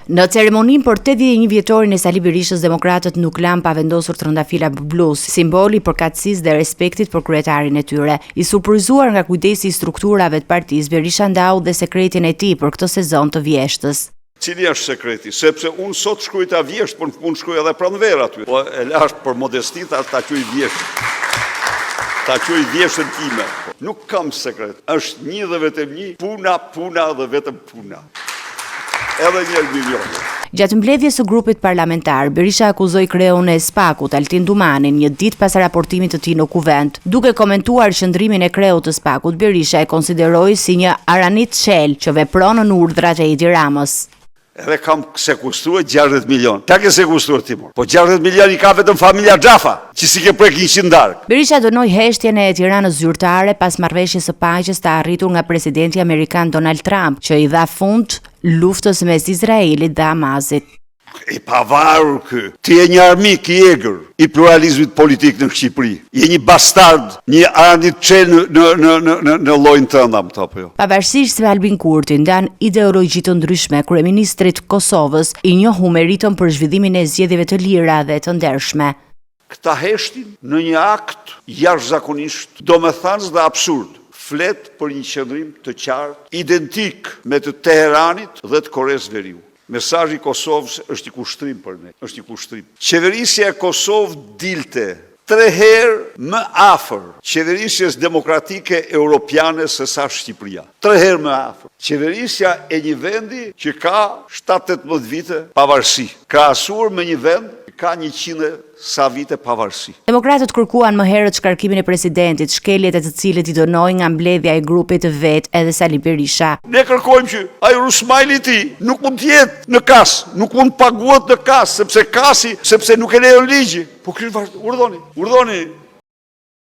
Në ceremoninë për 81 vjetorin e Sali Berishës, demokratët nuk lanë pavendosur trëndafila bluz, simboli i përkatësisë dhe respektit për kryetarin e tyre. I surprizuar nga kujdesi i strukturave të partisë, Berisha ndau dhe sekretin e tij për këtë sezon të vjeshtës. Cili është sekreti? Sepse unë sot shkruaj ta vjesht, por unë shkruaj edhe pranver aty. Po e lash për modestit ta quaj vjesht. Ta quaj vjeshtën time. Nuk kam sekret. Është një dhe vetëm një, puna dhe vetëm puna. Edhe 1 milion. Gjatë mbledhjes së grupit parlamentar, Berisha akuzoi kreun e SPAK-ut, Altin Dumanin, një ditë pas raportimit të tij në kuvent. Duke komentuar qëndrimin e kreut të SPAK-ut, Berisha e konsideroi si një aranit qel që vepron në urdhrat e Edi Ramës. Edhe kam sekustruar 60 milion. Ta ke sekustruar Timur. Po 60 milion i ka vetëm familja Xhafa, që si ke prek 100 darkë. Berisha dënoi heshtjen e Tiranës zyrtare pas marrëveshjes së paqes të arritur nga presidenti amerikan Donald Trump, që i dha fund luftës mes Izraelit dhe Hamazit. I pavarur kë, ti je një armik i egër i pluralizmit politik në Shqipëri. Je një bastard, një aranit qel në llojin tënd apo jo. Pavarësisht se Albin Kurti ndan ideologji të ndryshme, kryeministrit Kosovës i njohu meritën për zhvillimin e zgjedhjeve të lira dhe të ndershme. Këta heshtin në një akt jashtëzakonisht domethënës dhe absurd. Flet për një qëndrim të qartë, identik me të Teheranit dhe të Koreas Veriut. Mesazhi i Kosovës është i kushtrim për ne, është i kushtrim. Qeverisja e Kosovë dilte 3 herë më afër qeverisjes demokratike europiane se sa Shqipëria. 3 herë më afër. Qeverisja e një vendi që ka 7-18 vite pavarësi, krahasuar me një vend që ka 100 sa vite pavarësi. Demokratët kërkuan më herët shkarkimin e presidentit, shkeljet e të cilët i dënoi nga mbledhja e grupit të vet edhe Sali Berisha. Ne kërkojmë që ai Rusmajli ti nuk mund të jetë në kas, nuk mund të paguhet në kas, sepse nuk e lejon ligji. Po urdhoni.